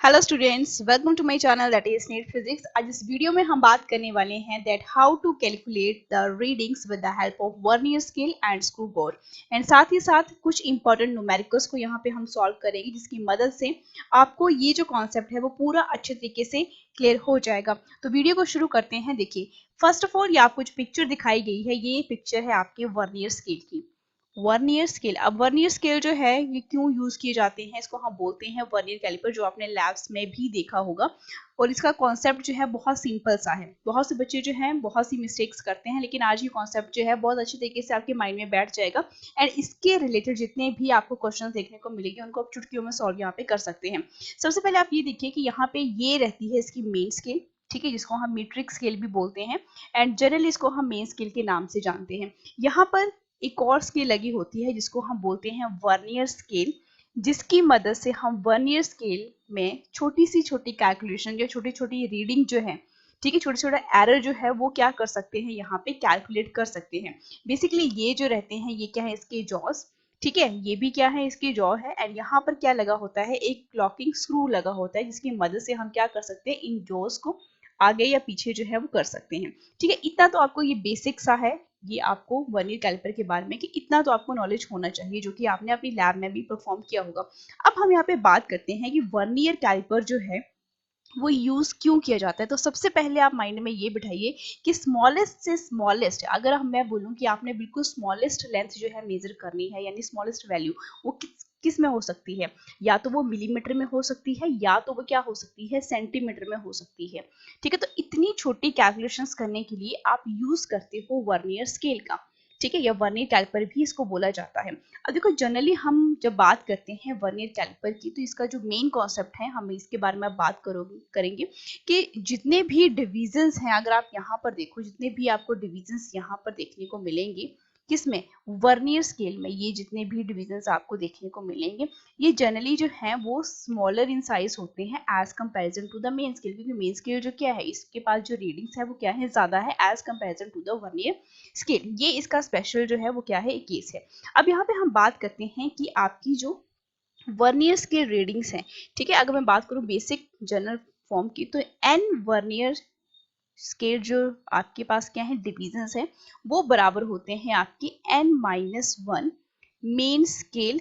Hello students, welcome to my channel that is NEET physics. आज इस वीडियो में हम बात करने वाले हैं that how to calculate the readings with the help of vernier scale and screw board and साथ ही साथ कुछ इंपॉर्टेंट न्यूमेरिकल्स को यहाँ पे हम सॉल्व करेंगे जिसकी मदद से आपको ये जो कॉन्सेप्ट है वो पूरा अच्छे तरीके से क्लियर हो जाएगा। तो वीडियो को शुरू करते हैं। देखिए, फर्स्ट ऑफ ऑल ये आपको जो पिक्चर दिखाई गई है ये पिक्चर है आपके वर्नियर स्केल की। वर्नियर स्केल, अब वर्नियर स्केल जो है ये क्यों यूज किए जाते हैं, इसको हम बोलते हैं वर्नियर कैलिपर, जो आपने लैब्स में भी देखा होगा। और इसका कॉन्सेप्ट जो है बहुत सिंपल सा है। बहुत से बच्चे जो हैं बहुत सी मिस्टेक्स करते हैं, लेकिन आज ये कॉन्सेप्ट जो है बहुत अच्छे तरीके से आपके माइंड में बैठ जाएगा एंड इसके रिलेटेड जितने भी आपको क्वेश्चन देखने को मिलेंगे उनको आप चुटकियों में सॉल्व यहाँ पे कर सकते हैं। सबसे पहले आप ये देखिए कि यहाँ पे ये रहती है इसकी मेन स्केल, ठीक है, जिसको हम मीट्रिक स्केल भी बोलते हैं एंड जनरली इसको हम मेन स्केल के नाम से जानते हैं। यहाँ पर एक और स्केल लगी होती है जिसको हम बोलते हैं वर्नियर स्केल, जिसकी मदद से हम वर्नियर स्केल में छोटी सी छोटी कैलकुलेशन या छोटी छोटी रीडिंग जो है, ठीक है, छोटा छोटा एरर जो है वो क्या कर सकते हैं, यहाँ पे कैलकुलेट कर सकते हैं। बेसिकली ये जो रहते हैं ये क्या है, इसके जॉस, ठीक है, ये भी क्या है, इसकी जॉ है एंड यहाँ पर क्या लगा होता है, एक क्लॉकिंग स्क्रू लगा होता है जिसकी मदद से हम क्या कर सकते हैं, इन जॉस को आगे या पीछे जो है वो कर सकते हैं। ठीक है, इतना तो आपको ये बेसिक सा है ये आपको वर्नियर कैलिपर के बारे में कि इतना तो आपको नॉलेज होना चाहिए जो कि आपने अपनी लैब में भी परफॉर्म किया होगा। अब हम यहाँ पे बात करते हैं कि वर्नियर कैलिपर जो है वो यूज क्यों किया जाता है। तो सबसे पहले आप माइंड में ये बिठाइए कि स्मॉलेस्ट से स्मॉलेस्ट, अगर हम मैं बोलूं कि आपने बिल्कुल स्मॉलेस्ट लेंथ जो है मेजर करनी है यानी स्मॉलेस्ट वैल्यू, वो किस में हो सकती है, या तो वो मिलीमीटर में हो सकती है या तो वो क्या हो सकती है, सेंटीमीटर में हो सकती है। ठीक है, तो इतनी छोटी कैलकुलेशंस करने के लिए आप यूज करते हो वर्नियर स्केल का, ठीक है, या वर्नियर कैलिपर भी इसको बोला जाता है। अब देखो, जनरली हम जब बात करते हैं वर्नियर कैलिपर की तो इसका जो मेन कॉन्सेप्ट है हम इसके बारे में बात करेंगे कि जितने भी डिविजन्स हैं, अगर आप यहाँ पर देखो जितने भी आपको डिविजन्स यहाँ पर देखने को मिलेंगे, किसमें, वर्नियर स्केल में, ये जितने भी डिविजन्स आपको देखने को मिलेंगे ये जनरली जो है वो स्मॉलर इन साइज होते हैं as comparison to the main scale, क्योंकि मेन स्केल जो क्या है इसके पास जो रीडिंग्स है वो क्या है, ज्यादा है as comparison to the vernier scale. ये इसका स्पेशल जो है वो क्या है, एक केस है। अब यहाँ पे हम बात करते हैं कि आपकी जो वर्नियर स्केल रीडिंग्स हैं, ठीक है, अगर मैं बात करूं बेसिक जनरल फॉर्म की तो एन वर्नियर स्केल जो आपके पास क्या है, डिविजन्स हैं, वो बराबर होते हैं आपकी n-1 मेन स्केल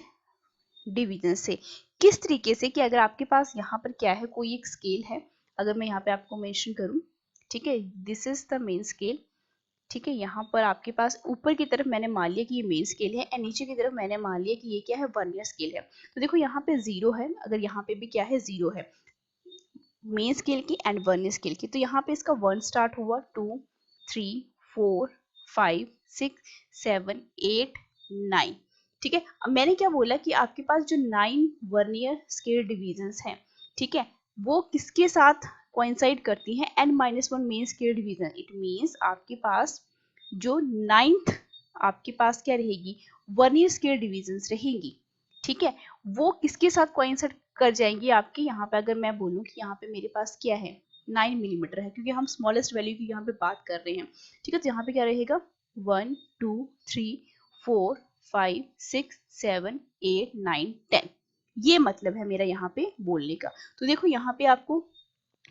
डिवीजन से। किस तरीके से कि अगर आपके पास यहाँ पर क्या है, कोई एक स्केल है, अगर मैं यहाँ पे आपको मेंशन करूं, ठीक है, this is the main scale, ठीक है, यहाँ पर आपके पास ऊपर की तरफ मैंने मान लिया कि ये मेन स्केल है एंड नीचे की तरफ मैंने मान लिया कि ये क्या है, वर्नियर स्केल है। तो देखो यहाँ पे जीरो है, अगर यहाँ पे भी क्या है, जीरो है मेन स्केल की एंड वर्नियर स्केल की, तो यहाँ पे इसका 1 स्टार्ट हुआ, 2 3 4 5 6 7 8 9, ठीक है। अब मैंने क्या बोला कि आपके पास जो 9 वर्नियर स्केल डिविजन्स हैं, ठीक है, वो किसके साथ कोइंसाइड करती हैं, n-1 main scale division. It means आपके पास जो 9th आपके पास क्या रहेगी, वर्नियर स्केल डिविजन्स रहेंगी, ठीक है, वो किसके साथ कोइंसाइड कर जाएंगी आपके, यहाँ पे अगर मैं बोलूँ कि यहाँ पे मेरे पास क्या है, 9 मिलीमीटर है, क्योंकि हम स्मॉलेस्ट वैल्यू की यहाँ पे बात कर रहे हैं, ठीक है, तो यहाँ पे क्या रहेगा 1 2 3 4 5 6 7 8 9 10, ये मतलब है मेरा यहाँ पे बोलने का। तो देखो यहाँ पे आपको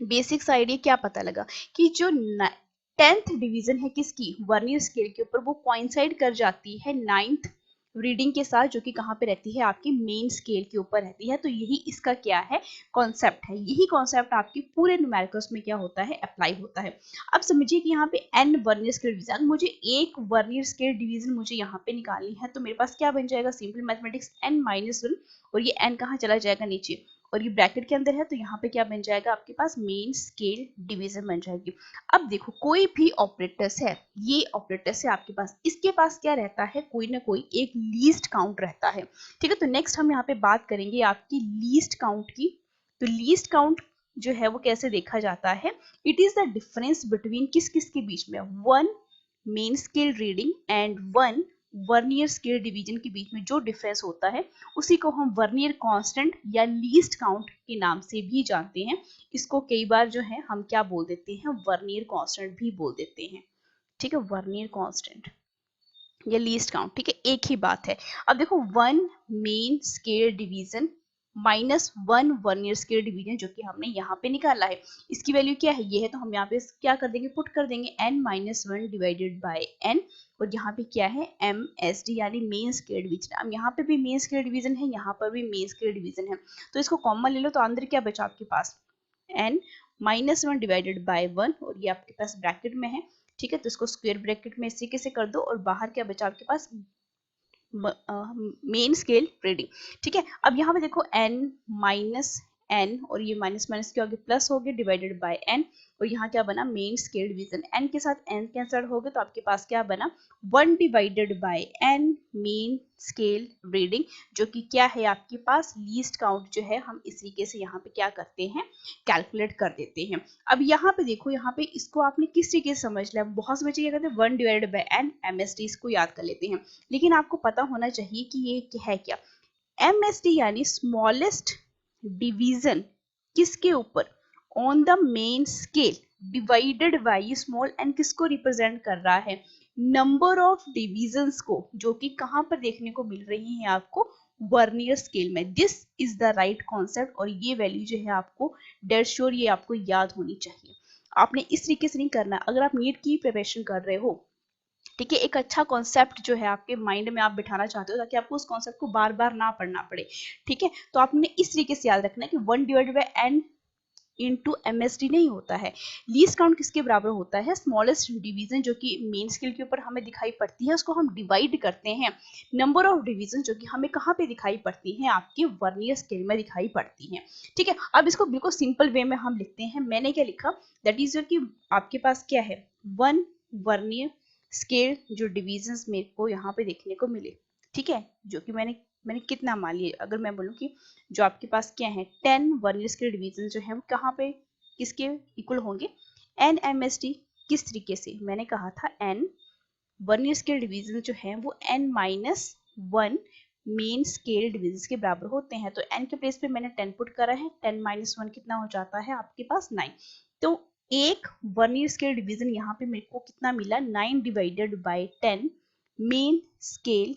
बेसिक्स आइडिया क्या पता लगा कि जो 10th डिवीजन है किसकी, वर्नियर स्केल के ऊपर, वो कोइंसाइड कर जाती है 9th रीडिंग के साथ, जो कि कहाँ पे रहती है, आपकी मेन स्केल के ऊपर रहती है। तो यही इसका क्या है, कॉन्सेप्ट है, यही कॉन्सेप्ट आपके पूरे न्यूमेरिकल्स में क्या होता है, अप्लाई होता है। अब समझिए कि यहाँ पे n वर्नियर स्केल डिवीजन, मुझे एक वर्नियर स्केल डिवीजन मुझे यहाँ पे निकालनी है, तो मेरे पास क्या बन जाएगा, सिंपल मैथमेटिक्स n-1, और ये n कहाँ चला जाएगा, नीचे, और ये ब्रैकेट के अंदर है, तो यहाँ पे क्या बन जाएगा, आपके पास मेन स्केल डिवीजन बन जाएगी। अब देखो कोई भी ऑपरेटर्स है, ये ऑपरेटर्स है आपके पास, इसके पास क्या रहता है, कोई ना कोई एक लीस्ट काउंट रहता है, ठीक है। तो नेक्स्ट हम यहाँ पे बात करेंगे आपकी लीस्ट काउंट की। तो लीस्ट काउंट जो है वो कैसे देखा जाता है, it is the difference between किस किस के बीच में, 1 main scale reading and 1 vernier scale division के बीच में जो डिफरेंस होता है उसी को हम वर्नियर कांस्टेंट या लीस्ट काउंट के नाम से भी जानते हैं। इसको कई बार जो है हम क्या बोल देते हैं, वर्नियर कांस्टेंट भी बोल देते हैं, ठीक है, वर्नियर कांस्टेंट या लीस्ट काउंट, ठीक है, एक ही बात है। अब देखो 1 main scale division -1 vernier scale division जो कि हमने यहाँ पे निकाला है। इसकी वैल्यू क्या है, ये है, तो हम यहाँ पे क्या कर देंगे, पुट कर देंगे n-1 डिवाइडेड बाय n, और यहाँ पे क्या है MSD यानी मेन स्केल डिवीजन। अब यहाँ पे भी मेन स्केल डिवीजन है, यहाँ पर भी मेन स्केल डिवीजन है, तो इसको कॉमन ले लो, तो अंदर क्या बचा आपके पास n-1 डिवाइडेड बाय 1, और ये आपके पास ब्रैकेट में है, ठीक है, तो इसको स्क्वायर ब्रैकेट में इस तरीके से कर दो, और बाहर क्या बचा आपके पास मेन स्केल रीडिंग, ठीक है। अब यहाँ पे देखो n-n, और ये माइनस माइनस क्या हो गया, प्लस हो गया, डिवाइडेड बाय n, और यहाँ क्या बना, मेन स्केल डिवीजन। n के साथ n कैंसिल हो गया, तो आपके पास क्या बना, 1 divided by n main scale reading, जो कि क्या है आपके पास लीस्ट काउंट जो है, हम इस तरीके से यहाँ पे क्या करते हैं, कैलकुलेट कर देते हैं। अब यहाँ पे देखो, यहाँ पे इसको आपने किस तरीके से समझ लिया, बहुत से बच्चे क्या करते हैं, 1 डिवाइडेड बाय n MSD इसको याद कर लेते हैं, लेकिन आपको पता होना चाहिए कि ये है क्या, MSD यानी स्मॉलेस्ट डिवीजन किसके ऊपर, on the main scale divided by small n किसको रिप्रेजेंट कर रहा है, नंबर ऑफ डिविजन्स को, जो कि कहां पर देखने को मिल रही है आपको, वर्नियर स्केल में। This is the right concept, और ये वैल्यू जो है आपको डेड श्योर ये आपको याद होनी चाहिए। आपने इस तरीके से नहीं करना, अगर आप नीट की प्रिपरेशन कर रहे हो, ठीक है, एक अच्छा कॉन्सेप्ट जो है आपके माइंड में आप बिठाना चाहते हो ताकि आपको उस कॉन्सेप्ट को बार बार ना पढ़ना पड़े, ठीक है, तो आपने इस तरीके से याद रखना है कि 1 divided by n into MSD नहीं होता है, लीस्ट काउंट किसके बराबर होता है, स्मॉलेस्ट डिवीजन जो कि मेन स्केल के ऊपर हमें दिखाई पड़ती है, उसको हम डिवाइड करते हैं नंबर ऑफ डिवीजन जो कि हमें कहाँ पे दिखाई पड़ती है, आपके वर्नियर स्केल में दिखाई पड़ती है, ठीक है। अब इसको बिल्कुल सिंपल वे में हम लिखते हैं, मैंने क्या लिखा, दैट इज कि आपके पास क्या है, 1 वर्नियर स्केल जो डिवीजन मेरे को यहाँ पे देखने को मिले, ठीक है, जो कि मैंने कितना मान लिया, अगर मैं बोलूँ कि जो आपके पास क्या है 10 वर्नियर स्केल डिवीजन जो है वो कहाँ पे किसके इक्वल होंगे, n MSD। किस तरीके से, मैंने कहा था n वर्नियर स्केल डिवीजन जो है वो n-1 मेन स्केल डिवीजन के बराबर होते हैं, तो n के प्लेस पे मैंने 10 पुट करा है, 10-1 कितना हो जाता है आपके पास 9, तो एक वर्नियर स्केल डिवीजन यहाँ पे मेरे को कितना मिला, 9 डिवाइडेड बाय 10 मेन स्केल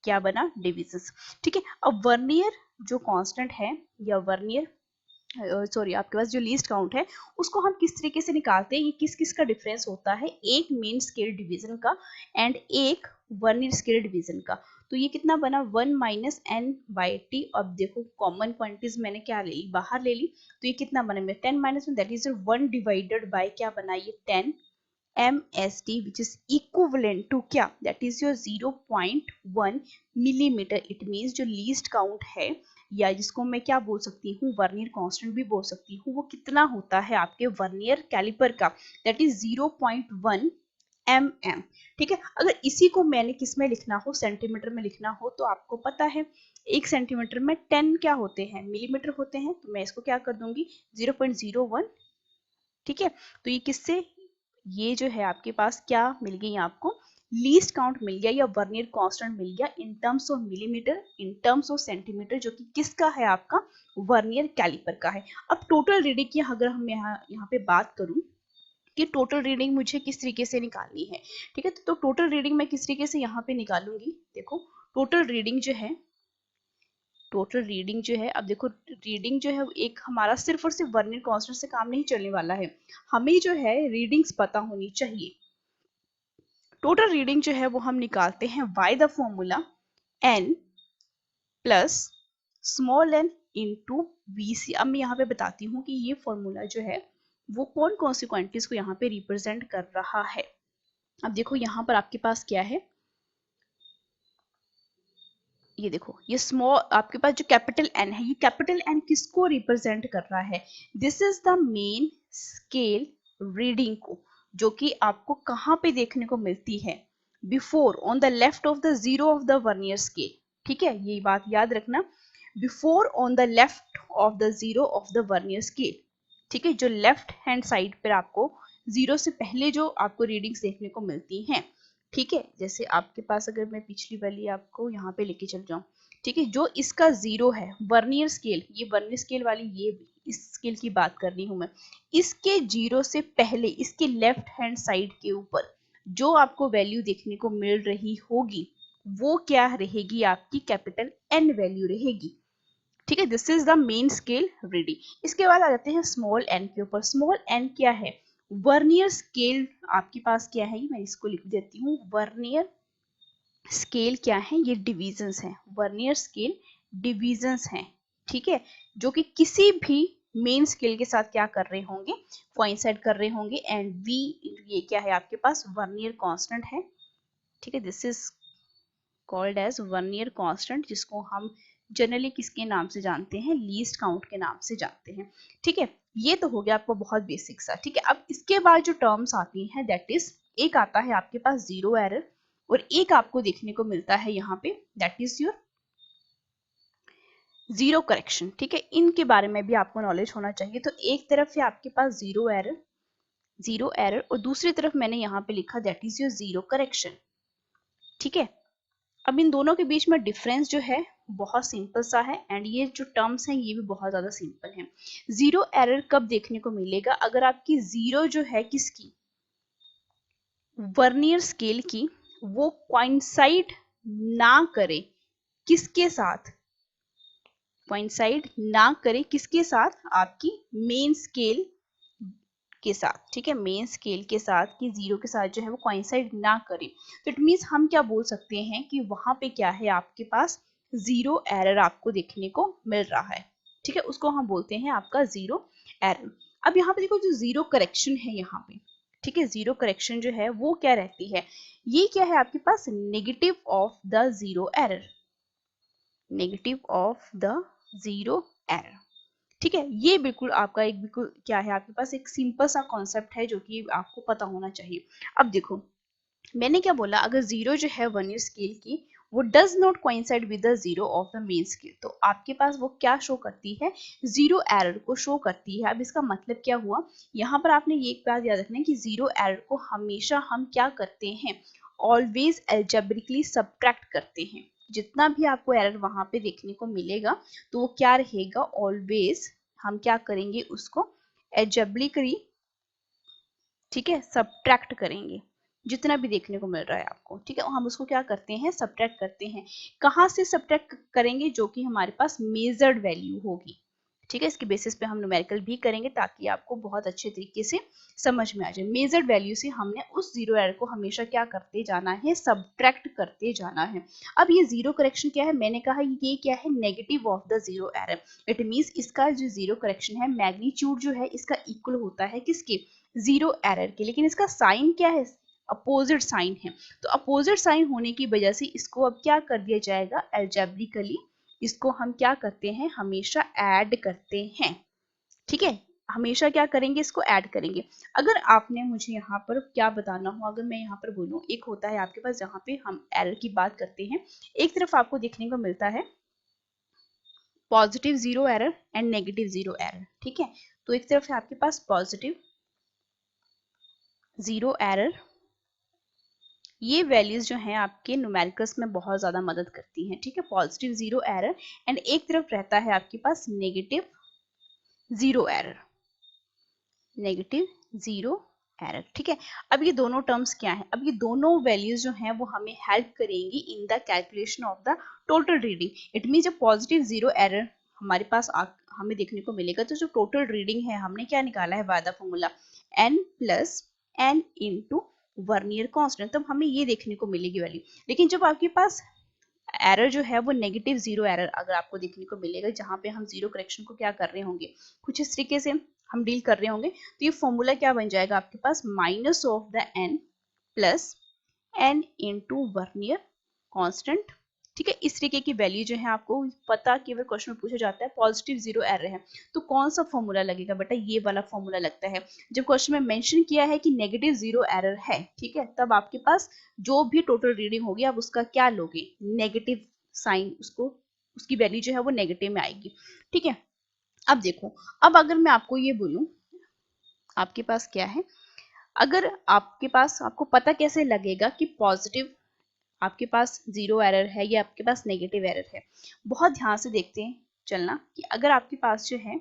क्या बना, डिवीजन, ठीक है। अब वर्नियर जो कांस्टेंट है या वर्नियर सॉरी आपके पास जो लीस्ट काउंट है उसको हम किस तरीके से निकालते हैं, ये किस किस का डिफरेंस होता है, एक मेन स्केल डिवीजन का एंड एक वर्नियर स्केल डिवीजन का, तो ये कितना बना 1 माइनस n बाई टी। अब देखो कॉमन क्वांटिटीज मैंने क्या ले ली, बाहर ले ली, तो ये कितना बना मेरा 10 minus 1 that is 1 divided by क्या बना ये 10 MSD which is equivalent to क्या, that is your 0.1 millimetre. It means जो लीस्ट काउंट है या जिसको मैं क्या बोल सकती हूँ, वर्नियर कांस्टेंट भी बोल सकती हूँ, वो कितना होता है आपके वर्नियर कैलिपर का, दैट इज 0.1 mm, ठीक है। अगर इसी को मैंने किस में लिखना हो, सेंटीमीटर में लिखना हो, तो आपको पता है 1 सेंटीमीटर में 10 क्या होते हैं, मिलीमीटर होते हैं, तो मैं इसको क्या कर दूंगी 0.01, ठीक है। तो ये किससे, ये जो है आपके पास क्या मिल गई आपको, लीस्ट काउंट मिल गया या वर्नियर कांस्टेंट मिल गया in terms of millimetre, in terms of centimetre, जो कि किसका है आपका वर्नियर कैलिपर का है। अब टोटल रीडिंग की अगर हम यहाँ पे बात करूं कि टोटल रीडिंग मुझे किस तरीके से निकालनी है, ठीक है, तो टोटल रीडिंग मैं किस तरीके से यहाँ पे निकालूंगी, देखो टोटल रीडिंग जो है, टोटल रीडिंग जो है, अब देखो रीडिंग जो है एक हमारा सिर्फ और सिर्फ वर्नियर कांस्टेंट से काम नहीं चलने वाला है, हमें जो है रीडिंग्स पता होनी चाहिए। टोटल रीडिंग जो है वो हम निकालते हैं by the formula n plus small n into VC। अब मैं यहाँ पे बताती हूँ कि ये फॉर्मूला जो है वो कौन कौन सी क्वांटिटीज को यहाँ पे रिप्रेजेंट कर रहा है। अब देखो यहाँ पर आपके पास क्या है, ये देखो ये स्मॉल आपके पास जो कैपिटल N है, ये कैपिटल N किसको रिप्रेजेंट कर रहा है, this is the main scale reading को, जो कि आपको कहाँ पे देखने को मिलती है, before on the left of the zero of the vernier scale, ठीक है, ये बात याद रखना, before on the left of the zero of the vernier scale, ठीक है, जो लेफ्ट हैंड साइड पर आपको जीरो से पहले जो आपको रीडिंग्स देखने को मिलती हैं, ठीक है। जैसे आपके पास अगर मैं पिछली वाली आपको यहाँ पे लेके चल जाऊं, ठीक है, जो इसका जीरो है वर्नियर स्केल, ये वर्नियर स्केल वाली ये इस स्केल की बात कर रही हूं मैं, इसके जीरो से पहले इसके लेफ्ट हैंड साइड के ऊपर जो आपको वैल्यू देखने को मिल रही होगी वो क्या रहेगी, आपकी कैपिटल N वैल्यू रहेगी, ठीक है, this is the main scale reading. इसके बाद आ जाते हैं स्मॉल एन के ऊपर। स्मॉल एन क्या है? वर्नियर स्केल आपके पास क्या है, मैं इसको लिख देती हूँ। वर्नियर स्केल क्या है? ये डिविजन्स हैं। वर्नियर स्केल डिविजन्स हैं, ठीक है, जो कि किसी भी मेन स्केल के साथ क्या कर रहे होंगे? कोइंसाइड कर रहे होंगे। एंड वी, ये क्या है आपके पास? वर्नियर कांस्टेंट है, ठीक है। This is called as vernier constant, जिसको हम जनरली किसके नाम से जानते हैं? लीस्ट काउंट के नाम से जानते हैं, ठीक है। ये तो हो गया आपको बहुत बेसिक सा, ठीक है। अब इसके बाद जो टर्म्स आती हैं, दैट इज, एक आता है आपके पास जीरो एरर, और एक आपको देखने को मिलता है यहाँ पे, that is your zero correction, ठीक है। इनके बारे में भी आपको नॉलेज होना चाहिए। तो एक तरफ है आपके पास जीरो एरर, और दूसरी तरफ मैंने यहाँ पे लिखा that is your zero correction, ठीक है। अब इन दोनों के बीच में डिफरेंस जो है बहुत सिंपल सा है, एंड ये जो टर्म्स हैं ये भी बहुत ज्यादा सिंपल है। जीरो एरर कब देखने को मिलेगा? अगर आपकी जीरो जो है किसकी? वर्नियर स्केल की, वो कोइंसाइड ना करे किसके साथ? कोइंसाइड ना करे किसके साथ? आपकी मेन स्केल के साथ, ठीक है। मेन स्केल के साथ, कि जीरो के साथ जो है वो कोइंसाइड ना करे। तो इट मीन्स हम क्या बोल सकते हैं कि वहां पे क्या है आपके पास? जीरो एरर आपको देखने को मिल रहा है, ठीक है। उसको हम बोलते हैं आपका जीरो एरर। अब यहाँ पे देखो, जो जीरो करेक्शन है यहाँ पे, ठीक है, जीरो करेक्शन जो है वो क्या रहती है? ये क्या है आपके पास? Negative of the zero error, negative of the zero error, ठीक है। ये बिल्कुल आपका एक बिल्कुल क्या है आपके पास? एक सिंपल सा कॉन्सेप्ट है जो कि आपको पता होना चाहिए। अब देखो, मैंने क्या बोला? अगर जीरो जो है वर्नियर स्केल की, वो does not coincide with the zero of the main scale, तो आपके पास वो क्या शो करती है? जीरो एरर को शो करती है। अब इसका मतलब क्या हुआ? यहाँ पर आपने ये एक बात याद रखना है कि जीरो एरर को हमेशा हम क्या करते हैं? ऑलवेज एल्जेब्रिकली सब्ट्रैक्ट करते हैं। जितना भी आपको एरर वहां पे देखने को मिलेगा, तो वो क्या रहेगा? ऑलवेज हम क्या करेंगे? उसको एल्जेब्रिकली, ठीक है, सब्ट्रैक्ट करेंगे। जितना भी देखने को मिल रहा है आपको, ठीक है, हम उसको क्या करते हैं? सब्ट्रैक्ट करते हैं। कहाँ से सब्ट्रैक्ट करेंगे? जो कि हमारे पास मेजर्ड वैल्यू होगी, ठीक है। इसके बेसिस पे हम न्यूमेरिकल भी करेंगे ताकि आपको बहुत अच्छे तरीके से समझ में आ जाए। मेजर्ड वैल्यू से हमने उस जीरो एरर को हमेशा क्या करते जाना है? सब्ट्रैक्ट करते जाना है। अब ये जीरो करेक्शन क्या है? मैंने कहा ये क्या है? Negative of the zero error. It means इसका जो जीरो करेक्शन है, मैग्नीट्यूड जो है इसका इक्वल होता है किसके? जीरो एरर के। लेकिन इसका साइन क्या है? अपोजिट साइन है। तो अपोजिट साइन होने की वजह से इसको अब क्या कर दिया जाएगा? एल्जेब्रिकली इसको हम क्या करते हैं? हमेशा ऐड करते हैं, ठीक है। हमेशा क्या करेंगे? इसको ऐड करेंगे। अगर आपने मुझे यहाँ पर क्या बताना हो, अगर मैं यहाँ पर बोलूँ, एक होता है आपके पास जहाँ पे हम एरर की बात करते हैं, एक तरफ आपको देखने को मिलता है positive zero error and negative zero error, ठीक है। तो एक तरफ है आपके पास पॉजिटिव जीरो एरर, ये वैल्यूज जो हैं आपके न्यूमेरिकल्स में बहुत ज्यादा मदद करती हैं, ठीक है। पॉजिटिव जीरो एरर, एंड एक तरफ रहता है आपके पास negative zero error, negative zero error, ठीक है। अब ये दोनों टर्म्स क्या है? अब ये दोनों वैल्यूज जो हैं वो हमें हेल्प करेंगी in the calculation of the total reading. It mean जब पॉजिटिव जीरो एरर हमारे पास हमें देखने को मिलेगा, तो जो टोटल रीडिंग है हमने क्या निकाला है? By the formula n plus n into vernier constant, तब हमें ये देखने को मिलेगी वैल्यू। लेकिन जब आपके पास एरर जो है वो नेगेटिव जीरो एरर अगर आपको देखने को मिलेगा, जहां पे हम जीरो करेक्शन को क्या कर रहे होंगे? कुछ इस तरीके से हम डील कर रहे होंगे, तो ये फॉर्मूला क्या बन जाएगा आपके पास? Minus of the n plus n into vernier constant, ठीक है। इस तरीके की वैल्यू जो है आपको पता, केवल क्वेश्चन में पूछा जाता है पॉजिटिव जीरो एरर है तो कौन सा फॉर्मूला लगेगा? बेटा ये वाला फॉर्मूला लगता है। जब क्वेश्चन में मेंशन किया है कि नेगेटिव जीरो एरर है, ठीक है, तब आपके पास जो भी टोटल रीडिंग होगी आप उसका क्या लोगे? नेगेटिव साइन, उसको उसकी वैल्यू जो है वो नेगेटिव में आएगी, ठीक है। अब देखो, अब अगर मैं आपको ये बोलूं, आपके पास क्या है? अगर आपके पास, आपको पता कैसे लगेगा कि पॉजिटिव आपके पास जीरो एरर है या आपके पास नेगेटिव एरर है? बहुत ध्यान से देखते हैं चलना, कि अगर आपके पास जो है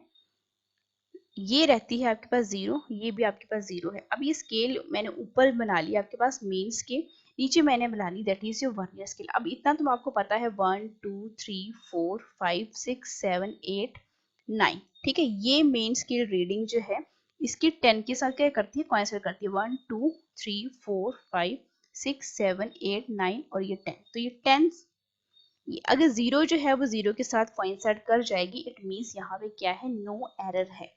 ये रहती है आपके पास जीरो, ये भी आपके पास जीरो है। अब ये स्केल मैंने ऊपर बना लिया आपके पास मेन स्केल, नीचे मैंने बना ली that is your vernier scale. अब इतना तो आपको पता है 1 2 3 4 5 6 7 8 9, ठीक है। ये मेन स्केल रीडिंग जो है इसकी 10 के साथ क्या करती है, कोइंसाइड करती है। 1 2 3 4 5 6 7 8 9 और ये 10। तो ये 10 अगर जीरो जो है वो जीरो के साथ कोइंसाइड कर जाएगी, इट मीन्स यहाँ पे क्या है, नो एरर है,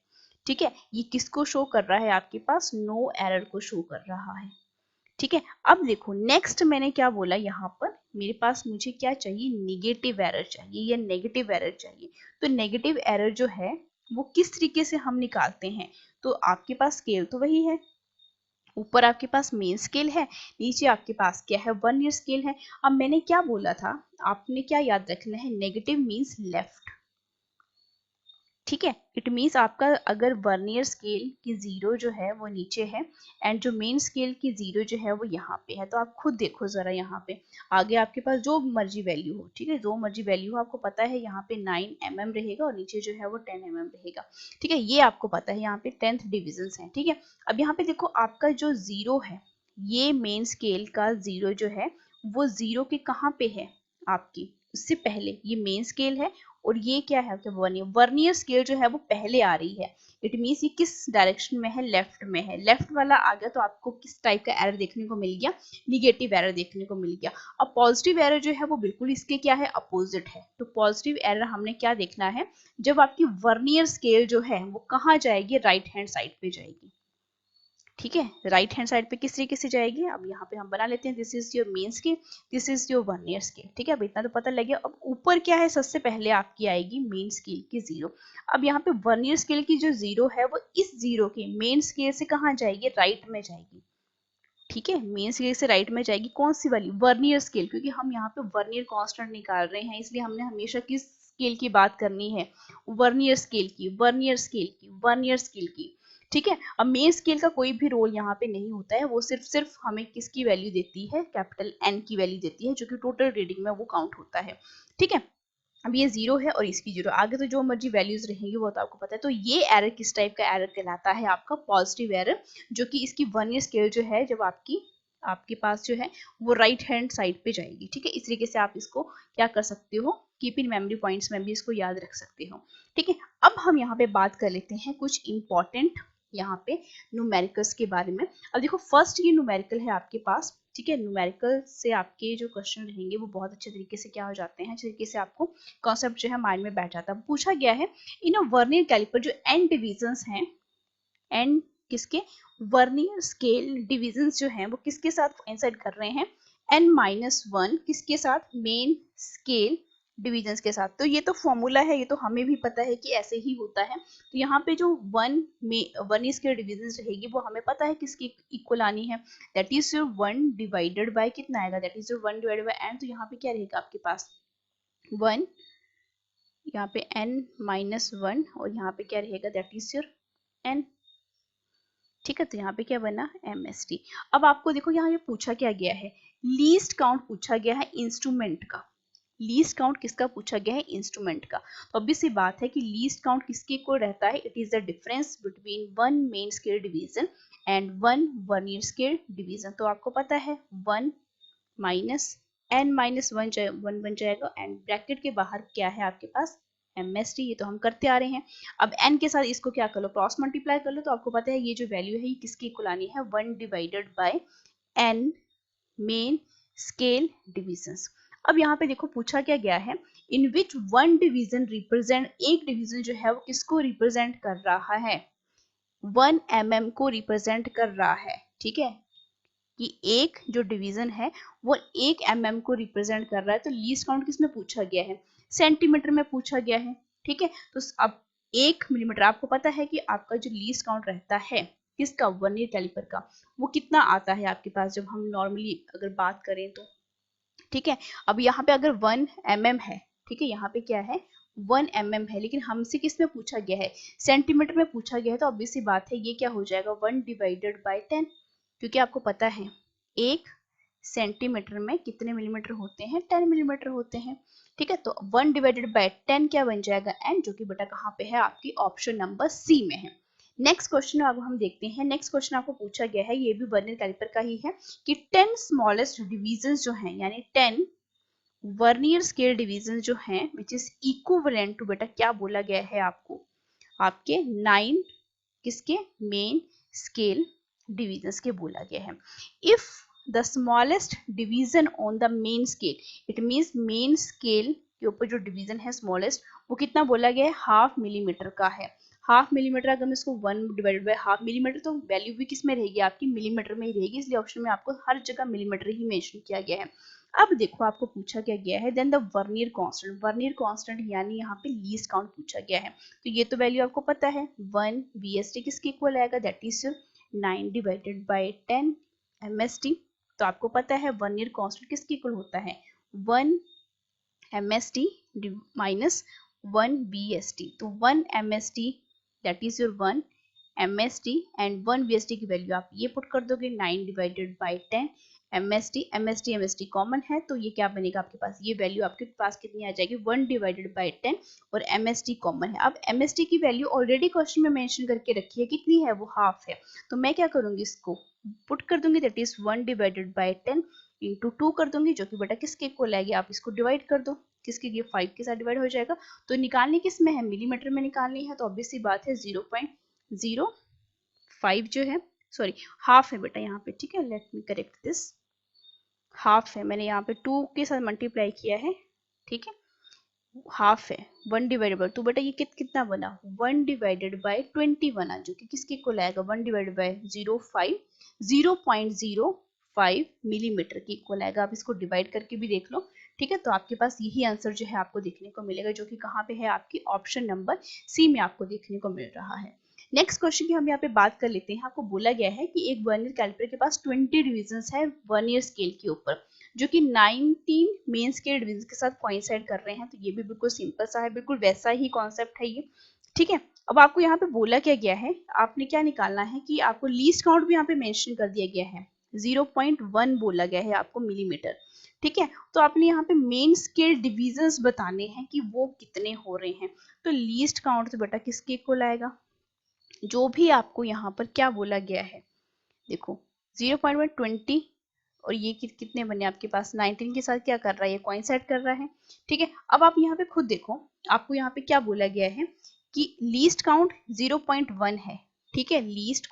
ठीक है। ये किसको शो कर रहा है, आपके पास नो एरर को शो कर रहा है, ठीक है। अब देखो नेक्स्ट मैंने क्या बोला, यहाँ पर मेरे पास मुझे क्या चाहिए, नेगेटिव एरर चाहिए या नेगेटिव एरर चाहिए। तो नेगेटिव एरर जो है वो किस तरीके से हम निकालते हैं, तो आपके पास स्केल तो वही है, ऊपर आपके पास मेन स्केल है, नीचे आपके पास क्या है, वर्नियर स्केल है। अब मैंने क्या बोला था, आपने क्या याद रखना है, नेगेटिव मीन्स लेफ्ट, ठीक है। इट मीन्स आपका अगर वर्नियर स्केल की जीरो जो है वो नीचे है एंड जो मेन स्केल की जीरो जो है वो यहाँ पे है, तो आप खुद देखो जरा, यहाँ पे आगे आपके पास जो मर्जी वैल्यू हो, ठीक है, जो मर्जी वैल्यू हो, आपको पता है यहाँ पे 9 mm रहेगा और नीचे जो है वो 10 mm रहेगा, ठीक है। ये आपको पता है, यहाँ पे 10th डिविजन है, ठीक है। अब यहाँ पे देखो आपका जो जीरो है, ये मेन स्केल का जीरो जो है वो जीरो के कहाँ पे है, आपकी उससे पहले ये मेन स्केल है और ये क्या है, आपका वर्नियर। वर्नियर स्केल जो है वो पहले आ रही है, इट मीन्स ये किस डायरेक्शन में है, लेफ्ट में है। लेफ्ट वाला आ गया तो आपको किस टाइप का एरर देखने को मिल गया, निगेटिव एरर देखने को मिल गया। अब पॉजिटिव एरर जो है वो बिल्कुल इसके क्या है, अपोजिट है। तो पॉजिटिव एरर हमने क्या देखना है, जब आपकी वर्नियर स्केल जो है वो कहाँ जाएगी, राइट हैंड साइड पे जाएगी, ठीक है। राइट हैंड साइड पे किस तरीके से जाएगी, अब यहाँ पे हम बना लेते हैं, this is your main scale, this is your vernier scale, ठीक है। अब इतना तो पता लग गया। अब ऊपर क्या है, सबसे पहले आपकी आएगी मेन स्केल की जीरो। अब यहाँ पे वर्नियर स्केल की जो जीरो है वो इस जीरो के मेन स्केल से कहाँ जाएगी, राइट में जाएगी, ठीक है। मेन स्केल से राइट में जाएगी, कौन सी वाली, वर्नियर स्केल, क्योंकि हम यहाँ पे वर्नियर कांस्टेंट निकाल रहे हैं, इसलिए हमने हमेशा किस स्केल की बात करनी है, वर्नियर स्केल की, वर्नियर स्केल की, वर्नियर स्केल की, ठीक है। अब मेन स्केल का कोई भी रोल यहाँ पे नहीं होता है, वो सिर्फ हमें किसकी वैल्यू देती है, कैपिटल एन की वैल्यू देती है, जो कि टोटल रीडिंग में वो काउंट होता है, ठीक है। अब ये जीरो है और इसकी जीरो, आगे तो जो मर्जी वैल्यूज रहेंगी वो तो आपको पता है। तो ये एरर किस टाइप का एरर कहलाता है, आपका पॉजिटिव एरर, जो कि इसकी वर्नियर स्केल जो है जब आपके पास जो है वो राइट हैंड साइड पे जाएगी, ठीक है। इस तरीके से आप इसको क्या कर सकते हो, कीप इन मेमोरी पॉइंट्स में भी इसको याद रख सकते हो, ठीक है। अब हम यहाँ पे बात कर लेते हैं कुछ इंपॉर्टेंट यहाँ पे न्यूमेरिकल्स के बारे में। अब देखो फर्स्ट ये न्यूमेरिकल है आपके पास, ठीक है। न्यूमेरिकल से आपके जो क्वेश्चन रहेंगे वो बहुत अच्छे तरीके से क्या हो जाते हैं, अच्छे तरीके से आपको कॉन्सेप्ट जो है माइंड में बैठ जाता है। पूछा गया है इन अ वर्नियर कैलिपर जो एन डिविजन्स हैं, एन किसके, वर्नियर स्केल डिविजन्स जो हैं वो किसके साथ कोइंसाइड कर रहे हैं, n-1 किसके साथ, मेन स्केल डिविजन्स के साथ। तो ये तो फॉर्मूला है, ये तो हमें भी पता है कि ऐसे ही होता है। तो यहाँ पे जो वन स्केल डिविजन्स रहेगी वो हमें पता है किसकी इक्वल आनी है, that is your 1 divided by कितना आएगा, that is your 1 divided by n। तो यहाँ पे क्या रहेगा आपके पास 1, यहाँ पे n-1 और यहाँ पे क्या रहेगा, दैट इज योर n, ठीक है। तो यहाँ पे क्या बना, MST। अब आपको देखो यहाँ ये पूछा क्या गया है, लीस्ट काउंट पूछा गया है इंस्ट्रूमेंट का। लीस्ट काउंट किसका पूछा गया है, इंस्ट्रूमेंट का। तो अभी सी बात है कि लीस्ट काउंट किसके को रहता है, it is the difference between 1 main scale division and 1 vernier scale division. तो आपको पता है 1 माइनस n-1 बन जाएगा एंड ब्रैकेट के बाहर क्या है आपके पास, MST। ये तो हम करते आ रहे हैं। अब n के साथ इसको क्या कर लो, क्रॉस मल्टीप्लाई कर लो। तो आपको पता है ये जो वैल्यू है ये किसकी इक्वल आनी है, 1 divided by n main scale divisions. अब यहाँ पे देखो पूछा क्या गया है, इन विच 1 डिवीजन रिप्रेजेंट, एक डिवीजन जो है वो किसको रिप्रेजेंट कर रहा है, 1 mm को रिप्रेजेंट कर रहा है, ठीक है। कि एक जो डिवीजन है वो 1 mm को रिप्रेजेंट कर रहा है। तो लीस्ट काउंट किसमें पूछा गया है, सेंटीमीटर में पूछा गया है, ठीक है। तो अब 1 मिलीमीटर, आपको पता है कि आपका जो लीस्ट काउंट रहता है किसका, वर्नियर कैलिपर का, वो कितना आता है आपके पास जब हम नॉर्मली अगर बात करें तो, ठीक है। अब यहाँ पे अगर 1 mm है, ठीक है, यहाँ पे क्या है 1 mm है, लेकिन हमसे किस में पूछा गया है, सेंटीमीटर में पूछा गया है। तो ऑब्वियस सी बात है ये क्या हो जाएगा, 1 डिवाइडेड बाय 10, क्योंकि आपको पता है एक सेंटीमीटर में कितने मिलीमीटर होते हैं, 10 मिलीमीटर होते हैं, ठीक है। तो 1 डिवाइडेड बाय 10 क्या बन जाएगा, n, जो कि बेटा कहाँ पे है, आपकी ऑप्शन नंबर सी में है। नेक्स्ट क्वेश्चन अब हम देखते हैं। नेक्स्ट क्वेश्चन आपको पूछा गया है, ये भी वर्नियर कैलिपर का ही है, कि 10 स्मॉलेस्ट डिवीजन जो हैं, यानी 10 वर्नियर स्केल डिवीजन जो हैं विच इज इक्विवेलेंट टू, बेटा क्या बोला गया है आपको, आपके 9 किसके मेन स्केल डिवीजन के बोला गया है। If the smallest division on the main scale, it means main scale के ऊपर जो डिवीजन है स्मॉलेस्ट, वो कितना बोला गया है, 1/2 मिलीमीटर का है। 1/2 मिलीमीटर, अगर मैं इसको 1 डिवाइडेड बाय 1/2 मिलीमीटर, तो वैल्यू भी किस में रहेगी, आपकी मिलीमीटर में ही रहेगी, इसलिए ऑप्शन में आपको हर जगह मिलीमीटर ही मेंशन किया गया है। अब देखो आपको पूछा क्या गया है, then the vernier constant, vernier constant यानी यहाँ पे लीस्ट काउंट पूछा गया है। तो ये तो वैल्यू आपको पता है, 1 VST किसके इक्वल आएगा, that is 9 divided by 10 MST। तो आपको पता है वर्नियर कांस्टेंट किसके इक्वल होता है, 1 MST माइनस 1 VST। तो 1 MST that is your 1 MST and 1 VST की वैल्यू आप ये पुट कर दोगे, 9 डिवाइडेड बाय 10 MST कॉमन है, तो ये क्या बनेगा आपके पास, ये वैल्यू आपके पास कितनी आ जाएगी, 1 डिवाइडेड बाय 10 और MST कॉमन है। अब MST की वैल्यू ऑलरेडी क्वेश्चन में मेंशन करके रखी है, कितनी है, वो हाफ है। तो मैं क्या करूंगी, इसको पुट कर दूंगी, that is 1 divided by 10 into 2 कर दूंगी, जो कि बेटा किसके इक्वल आएगी, आप इसको डिवाइड कर दो, किसके, ये 5 के साथ डिवाइड हो जाएगा। तो निकालनी किस में है, मिलीमीटर में निकालनी है, तो ऑब्वियस सी बात है 0.05 जो है, सॉरी हाफ है बेटा यहाँ पे, ठीक है, let me correct this, half है, मैंने यहाँ पे 2 के साथ मल्टीप्लाई किया है, ठीक है, हाफ है 1 डिवाइडेड बाय, तो बेटा ये कितना बना, 1 डिवाइडेड बाय 20 बना, जो कि किसके इक्वल आएगा, 1 डिवाइडेड बाय 0.05 मिलीमीटर की इक्वल आएगा। आप इसको डिवाइड करके भी देख लो, ठीक है, तो आपके पास यही आंसर जो है आपको देखने को मिलेगा, जो कि कहाँ पे है, आपकी ऑप्शन नंबर सी में आपको देखने को मिल रहा है। नेक्स्ट क्वेश्चन की हम यहाँ पे बात कर लेते हैं। आपको बोला गया है कि एक वर्नियर कैलिपर के पास 20 डिविजन्स है वर्नियर स्केल के ऊपर, जो कि 19 मेन स्केल डिवीजन के साथ कोइंसाइड कर रहे हैं। तो ये भी बिल्कुल सिंपल सा है, बिल्कुल वैसा ही कॉन्सेप्ट है ये, ठीक है। अब आपको यहाँ पे बोला क्या गया है, आपने क्या निकालना है कि आपको लीस्ट काउंट भी यहाँ पे मेंशन कर दिया गया है, 0.1 बोला गया है आपको मिलीमीटर, ठीक है। तो आपने यहाँ पे मेन स्केल डिविजन्स बताने हैं कि वो कितने हो रहे हैं। तो लीस्ट काउंट तो बेटा किसके इक्वल आएगा, जो भी आपको यहाँ पर क्या बोला गया है, देखो 0.1 और ये कितने बने आपके पास, 19 के साथ क्या कर रहा है, ये कोइंसाइड कर रहा है, ठीक है। अब आप यहाँ पे खुद देखो, आपको यहाँ पे क्या बोला गया है कि लीस्ट काउंट 0.1 है, ठीक है, लीस्ट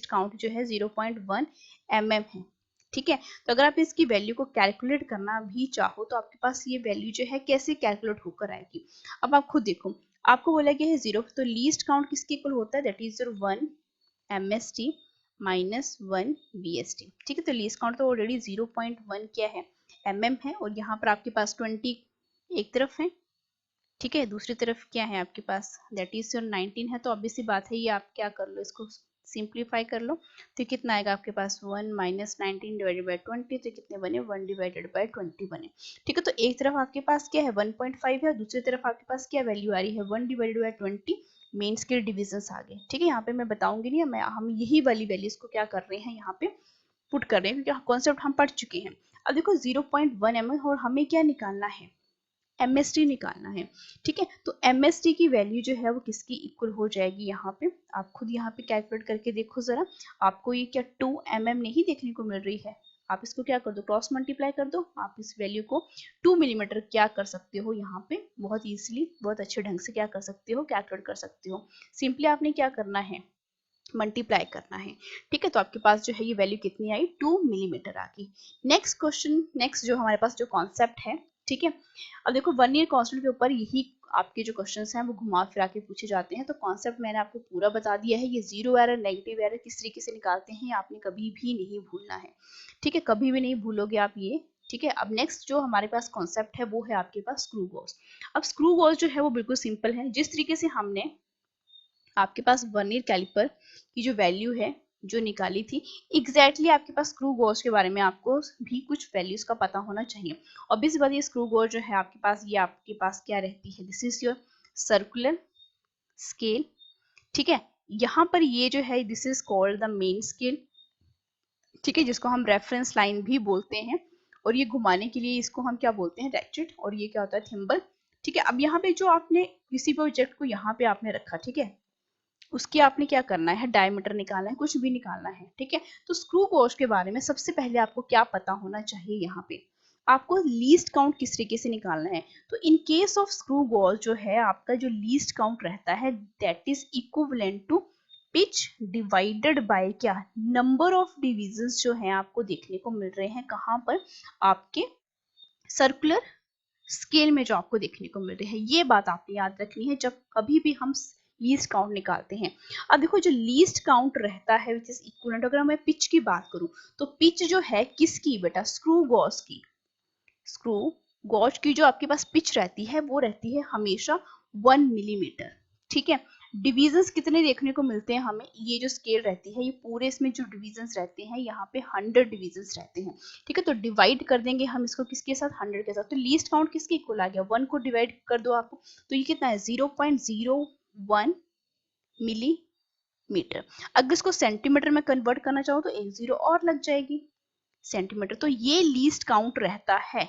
काउंट जो है 0.1 mm है, ठीक है। तो अगर आप इसकी वैल्यू को कैलकुलेट करना भी चाहो तो आपके पास ये वैल्यू जो है कैसे कैलकुलेट होकर आएगी। अब आप खुद देखो, आपको बोला गया है 0, तो लीस्ट काउंट किसके इक्वल होता है, that is your 1 MST minus 1 VST, ठीक है। तो लीस्ट काउंट तो ऑलरेडी 0.1 क्या है, mm है, और यहाँ पर आपके पास 20 एक तरफ है, ठीक है, दूसरी तरफ क्या है आपके पास, दैट इज योर 19 है। तो ऑब्वियस सी बात है, ये आप क्या कर लो, इसको सिंप्लीफाई कर लो, तो कितना आएगा आपके पास, 1 माइनस 19 डिवाइडेड बाई 20, तो कितने बने, 1 डिवाइडेड बाई 20 बने, ठीक है। तो एक तरफ आपके पास क्या है 1.5 है, और दूसरी तरफ आपके पास क्या वैल्यू आ रही है, 1 divided by 20 main scale divisions आ गए, ठीक है। यहाँ पे मैं बताऊंगी नहीं, हम यही वाली वैल्यूज को क्या कर रहे हैं, यहाँ पे पुट कर रहे हैं, क्योंकि कॉन्सेप्ट हम पढ़ चुके हैं। अब देखो 0.1 mm और हमें क्या निकालना है, MST निकालना है, ठीक है। तो MST की वैल्यू जो है वो किसकी इक्वल हो जाएगी, यहाँ पे आप खुद यहाँ पे कैलकुलेट करके देखो जरा, आपको ये क्या 2 mm नहीं देखने को मिल रही है, आप इसको क्या कर दो, क्रॉस मल्टीप्लाई कर दो, आप इस वैल्यू को 2 मिलीमीटर क्या कर सकते हो, यहाँ पे बहुत इजीली बहुत अच्छे ढंग से क्या कर सकते हो, कैलकुलेट कर सकते हो। सिंपली आपने क्या करना है, मल्टीप्लाई करना है, ठीक है। तो आपके पास जो है ये वैल्यू कितनी आई, 2 मिलीमीटर आ गई। नेक्स्ट क्वेश्चन, नेक्स्ट जो हमारे पास जो कॉन्सेप्ट है, ठीक है। अब देखो वर्नियर कांस्टेंट के ऊपर यही आपके जो क्वेश्चंस हैं वो घुमा फिरा के पूछे जाते हैं। तो कॉन्सेप्ट मैंने आपको पूरा बता दिया है, ये जीरो एरर नेगेटिव एरर किस तरीके से निकालते हैं आपने कभी भी नहीं भूलना है, ठीक है, कभी भी नहीं भूलोगे आप ये, ठीक है। अब नेक्स्ट जो हमारे पास कॉन्सेप्ट है वो है आपके पास स्क्रू गॉज। अब स्क्रू गॉज जो है वो बिल्कुल सिंपल है, जिस तरीके से हमने आपके पास वर्नियर कैलिपर की जो वैल्यू है जो निकाली थी, एग्जैक्टली आपके पास स्क्रू गॉज के बारे में आपको भी कुछ वैल्यूज का पता होना चाहिए। ऑब्वियस बात, ये स्क्रू गॉज जो है आपके पास, ये आपके पास क्या रहती है, this is your circular scale, ठीक है। यहाँ पर ये जो है this is called the main scale, ठीक है, जिसको हम रेफरेंस लाइन भी बोलते हैं, और ये घुमाने के लिए इसको हम क्या बोलते हैं, रैचेट, और ये क्या होता है, थिम्बल, ठीक है। अब यहाँ पे जो आपने किसी भी ऑब्जेक्ट को यहाँ पे आपने रखा, ठीक है, उसकी आपने क्या करना है, डायमीटर निकालना है, कुछ भी निकालना है, ठीक है। तो स्क्रू गॉज के बारे में सबसे पहले आपको क्या पता होना चाहिए, यहाँ पे आपको लीस्ट काउंट किस तरीके से निकालना है। तो in case of screw gauge जो है आपका जो लीस्ट काउंट रहता है that is equivalent to pitch divided by क्या, नंबर ऑफ डिविजन्स जो है आपको देखने को मिल रहे हैं कहाँ पर, आपके सर्कुलर स्केल में जो आपको देखने को मिल रहे हैं। ये बात आपने याद रखनी है जब कभी भी हम लीस्ट काउंट निकालते हैं। अब देखो जो लीस्ट काउंट रहता है विच इज इक्विवेलेंट, अगर मैं पिच की बात करूं तो पिच जो है किसकी बेटा, स्क्रू गॉज की। स्क्रू गॉज की जो आपके पास पिच रहती है वो रहती है हमेशा 1 मिलीमीटर, ठीक है। डिविजन्स कितने देखने को मिलते हैं हमें, ये जो स्केल रहती है ये पूरे इसमें जो डिविजन्स रहते हैं यहाँ पे 100 डिविजन्स रहते हैं, ठीक है। तो डिवाइड कर देंगे हम इसको किसके साथ, 100 के साथ। तो लीस्ट काउंट किसके इक्वल आ गया, 1 को डिवाइड कर दो आप, तो ये कितना है 0.01 मिलीमीटर। अगर इसको सेंटीमीटर में कन्वर्ट करना चाहो तो एक जीरो और लग जाएगी, सेंटीमीटर। तो ये लीस्ट काउंट रहता है,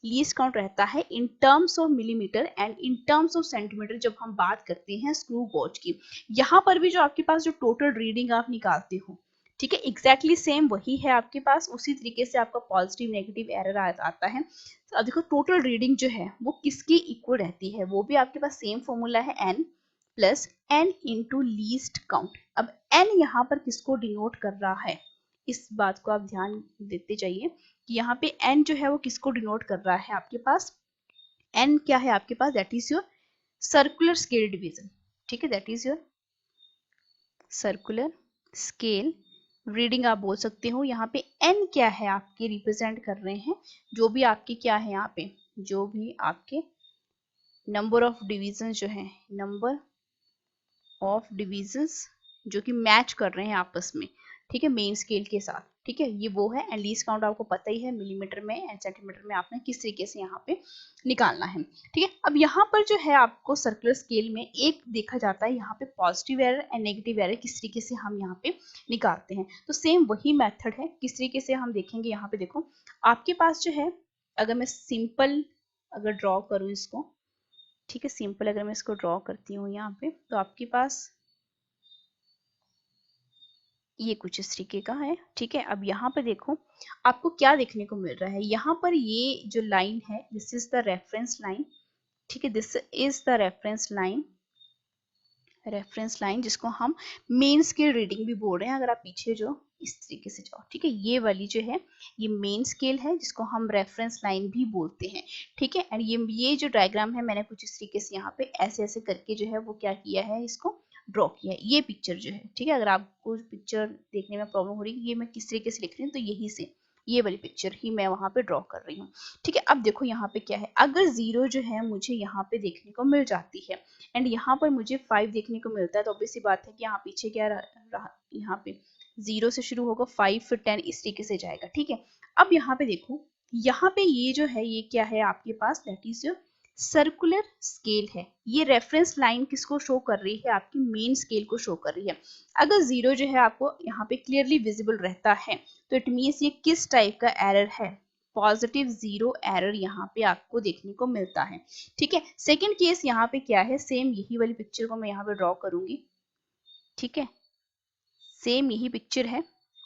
लीस्ट काउंट रहता है in terms of millimetre and in terms of centimetre जब हम बात करते हैं स्क्रू गॉज की। यहाँ पर भी जो आपके पास जो टोटल रीडिंग आप निकालते हो, ठीक है, एग्जैक्टली सेम वही है आपके पास, उसी तरीके से आपका पॉजिटिव नेगेटिव एरर आता है। तो अब देखो टोटल रीडिंग जो है वो किसकी इक्वल रहती है, वो भी आपके पास सेम फॉर्मूला है n plus n into least count. अब n यहाँ पर किसको डिनोट कर रहा है, इस बात को आप ध्यान देते जाइए कि यहाँ पे n जो है वो किसको डिनोट कर रहा है, आपके पास n क्या है आपके पास, that is your circular scale division, ठीक है, that is your circular scale reading आप बोल सकते हो। यहाँ पे n क्या है आपके रिप्रेजेंट कर रहे हैं, जो भी आपके क्या है यहाँ पे, जो भी आपके नंबर ऑफ डिविजन जो है, नंबर ऑफ डिविजन्स जो कि मैच कर रहे हैं आपस में, ठीक है, मेन स्केल के साथ, ठीक है, ये वो है। एंड लीस्ट काउंट आपको पता ही है मिलीमीटर में एंड सेंटीमीटर में आपने किस तरीके से यहाँ पे निकालना है, ठीक है। अब यहाँ पर जो है आपको सर्कुलर स्केल में एक देखा जाता है यहाँ पे positive error and negative error किस तरीके से हम यहाँ पे निकालते हैं। तो सेम वही मेथड है, किस तरीके से हम देखेंगे। यहाँ पे देखो आपके पास जो है, अगर मैं सिंपल अगर ड्रॉ करूँ इसको, ठीक है, सिंपल अगर मैं इसको ड्रॉ करती हूँ यहाँ पे, तो आपके पास ये कुछ इस तरीके का है, ठीक है। अब यहाँ पे देखो आपको क्या देखने को मिल रहा है, यहाँ पर ये जो लाइन है this is the reference line, ठीक है, this is the reference line, reference line जिसको हम मेन स्केल रीडिंग भी बोल रहे हैं। अगर आप पीछे जो इस तरीके से जाओ, ठीक है, ये वाली जो है ये मेन स्केल है जिसको हम रेफरेंस लाइन भी बोलते हैं, ठीक है। एंड ये जो डायग्राम है मैंने कुछ इस तरीके से यहाँ पे ऐसे ऐसे करके जो है वो क्या किया है, इसको ड्रॉ किया है। ये पिक्चर जो है, ठीक है, अगर आपको पिक्चर देखने में प्रॉब्लम हो रही है, ये मैं किस तरीके से लिख रही हूँ, तो यही से ये वाली पिक्चर ही मैं वहां पे ड्रॉ कर रही हूँ, ठीक है। अब देखो यहाँ पे क्या है, अगर जीरो जो है मुझे यहाँ पे देखने को मिल जाती है एंड यहाँ पर मुझे 5 देखने को मिलता है, तो ऑब्वियस सी बात है कि यहाँ पीछे क्या रहा, यहाँ पे 0 से शुरू होगा 5 फिर 10 इस तरीके से जाएगा, ठीक है। अब यहाँ पे देखो, यहाँ पे ये जो है ये क्या है आपके पास, that is your circular scale है। ये रेफरेंस लाइन किसको शो कर रही है, आपकी मेन स्केल को शो कर रही है। अगर जीरो जो है आपको यहाँ पे क्लियरली विजिबल रहता है तो इट मीन्स ये किस टाइप का एरर है, पॉजिटिव जीरो एरर यहाँ पे आपको देखने को मिलता है, ठीक है। सेकंड केस यहाँ पे क्या है, सेम यही वाली पिक्चर को मैं यहाँ पे ड्रॉ करूंगी, ठीक है, सेम यही पिक्चर है।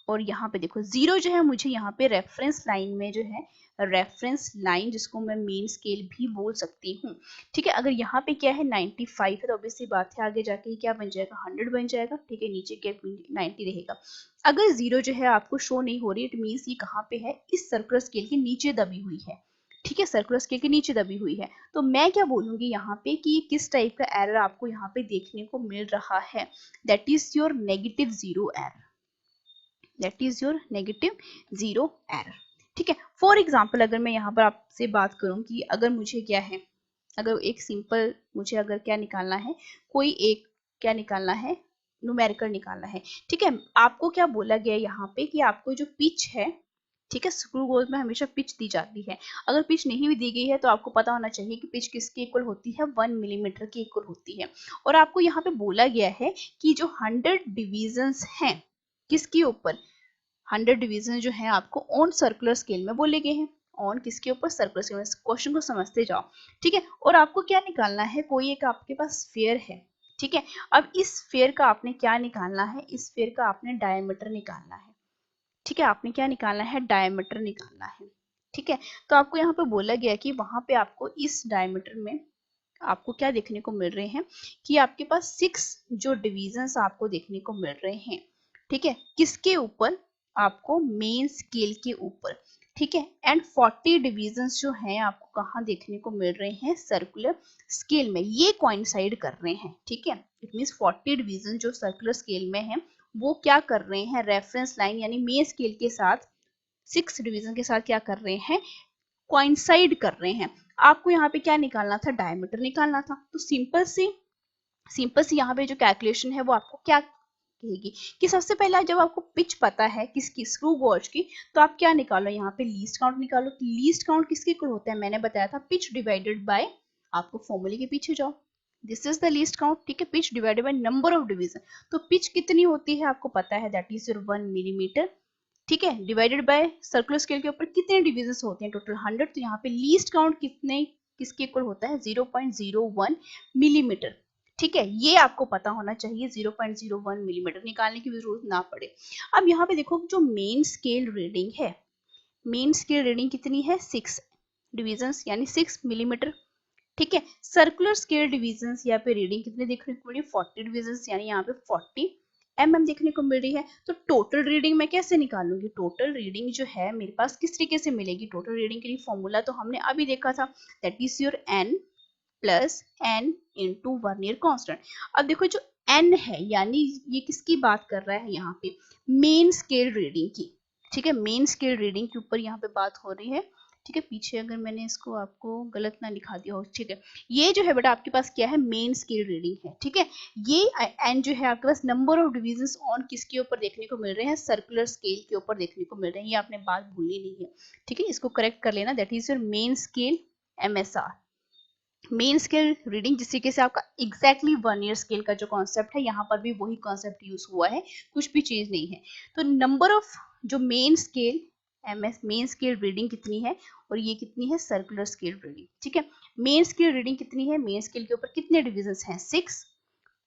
और यहाँ पे देखो जीरो जो है मुझे यहाँ पे रेफरेंस लाइन में जो है, रेफरेंस लाइन जिसको मैं मेन स्केल भी बोल सकती हूँ, ठीक है। अगर यहाँ पे क्या है 95 है तो ऑब्वियसली बात है आगे जाके क्या बन जाएगा, 100 बन जाएगा, ठीक है, नीचे क्या 90 रहेगा। अगर जीरो जो है आपको शो नहीं हो रही, इट मीन्स ये कहाँ पे है, इस सर्कुलर स्केल के नीचे दबी हुई है, ठीक है, सर्कुलर स्केल के नीचे दबी हुई है। तो मैं क्या बोलूंगी यहाँ पे कि ये किस टाइप का एरर आपको यहाँ पे देखने को मिल रहा है, that is your negative zero error, that is your negative zero error, ठीक है। फॉर एग्जाम्पल अगर मैं यहाँ पर आपसे बात करूं कि अगर मुझे क्या है, अगर एक सिंपल मुझे अगर क्या निकालना है, कोई एक क्या निकालना है, न्यूमेरिकल निकालना है, ठीक है। आपको क्या बोला गया यहाँ पे कि आपको जो पिच है, ठीक है, स्क्रू गोज में हमेशा पिच दी जाती है। अगर पिच नहीं भी दी गई है तो आपको पता होना चाहिए कि पिच किसके इक्वल होती है, 1 मिलीमीटर की इक्वल होती है। और आपको यहाँ पे बोला गया है कि जो 100 डिविजन्स हैं किसके ऊपर, 100 डिवीजन जो है आपको ऑन सर्कुलर स्केल में बोले गए हैं, ऑन किसके ऊपर, सर्कुलर स्केल में। क्वेश्चन को समझते जाओ, ठीक है। और आपको क्या निकालना है, कोई एक आपके पास स्फीयर है, ठीक है। अब इस स्फीयर का आपने क्या निकालना है, इस स्फीयर का आपने डायमीटर निकालना है। ठीक है, आपने क्या निकालना है, डायमीटर निकालना है। ठीक है, तो आपको यहाँ पे बोला गया कि वहां पे आपको इस डायमीटर में आपको क्या देखने को मिल रहे हैं कि आपके पास 6 जो डिविजन्स आपको देखने को मिल रहे हैं। ठीक है, किसके ऊपर, आपको मेन स्केल के ऊपर। ठीक है, एंड 40 डिविजन्स जो हैं आपको कहाँ देखने को मिल रहे हैं, सर्कुलर स्केल में, ये कोइंसाइड कर रहे हैं। ठीक है, इट मींस 40 डिवीजन जो सर्कुलर स्केल में है वो क्या कर रहे हैं, रेफरेंस लाइन यानी मेन स्केल के साथ 6 डिवीजन के साथ क्या कर रहे हैं, कोइंसाइड कर रहे हैं। आपको यहाँ पे क्या निकालना था, डायमीटर निकालना था। तो सिंपल सी यहाँ पे जो कैलकुलेशन है वो आपको क्या कहेगी कि सबसे पहला जब आपको पिच पता है किसकी, स्क्रू गॉज की, तो आप क्या निकालो, यहाँ पे लीस्ट काउंट निकालो। तो लीस्ट काउंट किसके इक्वल होता है, मैंने बताया था पिच डिवाइडेड बाय, आपको फॉर्मूले के पीछे जाओ, this is the least count. ठीक है, pitch divided by number of division. तो पिच कितनी होती है आपको पता है, दैट इज योर 1 मिलीमीटर। ठीक है, डिवाइडेड बाय सर्कुलर स्केल के ऊपर कितने डिवीजन होते हैं, टोटल 100। तो यहाँ पे लीस्ट काउंट कितने किसके इक्वल होता है, 0.01 मिलीमीटर। ठीक है, ये आपको पता होना चाहिए, 0.01 मिलीमीटर, निकालने की जरूरत ना पड़े। अब यहाँ पे देखो जो मेन स्केल रीडिंग है, मेन स्केल रीडिंग कितनी है, 6 डिविजन्स यानी 6 मिलीमीटर। ठीक है, सर्कुलर स्केल डिविजन्स यहाँ पे रीडिंग कितने देखने को मिली, 40 डिविजन्स यानी यहाँ पे 40 देखने को मिल रही है। तो टोटल रीडिंग मैं कैसे निकालूंगी, टोटल रीडिंग जो है मेरे पास किस तरीके से मिलेगी, टोटल रीडिंग के लिए फॉर्मूला तो हमने अभी देखा था, that is your N plus N into vernier constant. अब देखो जो एन है यानी ये किसकी बात कर रहा है, यहाँ पे मेन स्केल रीडिंग की। ठीक है, मेन स्केल रीडिंग के ऊपर यहाँ पे बात हो रही है। ठीक है, पीछे अगर मैंने इसको आपको गलत ना लिखा दिया हो। ठीक है, ये जो है बेटा आपके पास क्या है, मेन स्केल रीडिंग है। ठीक है, ये एन जो है आपके पास नंबर ऑफ डिवीजन ऑन किसके ऊपर देखने को मिल रहे हैं, सर्कुलर स्केल के ऊपर देखने को मिल रहे हैं। ये आपने बात भूलनी नहीं है। ठीक है, इसको करेक्ट कर लेना, that is your main scale MSR, main scale reading, जिस तरीके से आपका एग्जैक्टली वर्नियर स्केल का जो कॉन्सेप्ट है, यहाँ पर भी वही कॉन्सेप्ट यूज हुआ है, कुछ भी चीज नहीं है। तो नंबर ऑफ जो main scale main scale reading कितनी है, और ये कितनी है, सर्कुलर स्केल रीडिंग। ठीक है, मेन स्केल रीडिंग कितनी है, मेन स्केल के ऊपर कितने डिविजन्स हैं, 6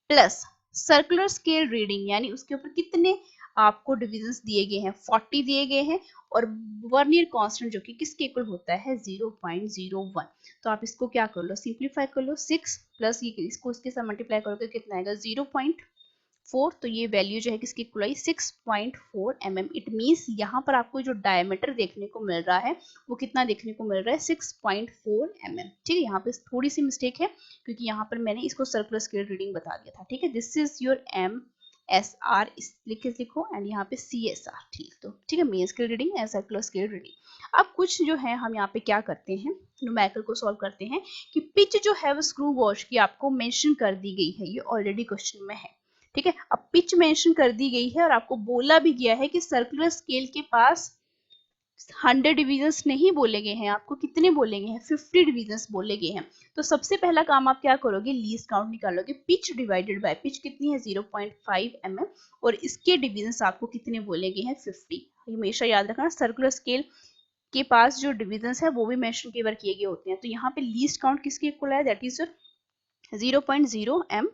प्लस सर्कुलर स्केल रीडिंग यानी उसके ऊपर कितने आपको डिविजन्स दिए गए हैं, 40 दिए गए हैं, और वर्नियर कांस्टेंट जो कि किसके इक्वल होता है, 0.01। तो आप इसको क्या कर लो, सिंप्लीफाई कर लो, 6 प्लस ये इसको इसके साथ मल्टीप्लाई करोगे कितना आएगा, 0.4। तो ये वैल्यू जो है किसकी equal I, 6.4 mm। It means यहाँ पर आपको जो डायमीटर देखने को मिल रहा है वो कितना देखने को मिल रहा है, 6.4 mm। ठीक है, यहाँ पे थोड़ी सी मिस्टेक है क्योंकि यहाँ पर मैंने इसको सर्कुलर स्केल रीडिंग बता दिया था। ठीक है, दिस इज योर MSR लिखो एंड यहाँ पे CSR। ठीक, तो ठीक है, main scale reading and circular scale reading. अब कुछ जो है हम यहाँ पे क्या करते हैं, न्यूमेरिकल को सॉल्व करते हैं कि पिच जो है वो स्क्रू वॉश की आपको मेंशन कर दी गई है, ये ऑलरेडी क्वेश्चन में है। ठीक है, अब पिच मेंशन कर दी गई है और आपको बोला भी गया है कि सर्कुलर स्केल के पास 100 डिविजन्स नहीं बोले गए हैं, आपको कितने बोले गए हैं, 50 डिविजन्स बोले गए हैं। तो सबसे पहला काम आप क्या करोगे, लीस्ट काउंट निकालोगे, पिच डिवाइडेड बाय, पिच कितनी है 0.5 mm, और इसके डिविजन्स आपको कितने बोले गए हैं, 50। हमेशा याद रखना सर्कुलर स्केल के पास जो डिविजन्स है वो भी मेंशन कई बार किए गए होते हैं। तो यहाँ पे लीस्ट काउंट किसके इक्वल है, दैट इज 0.01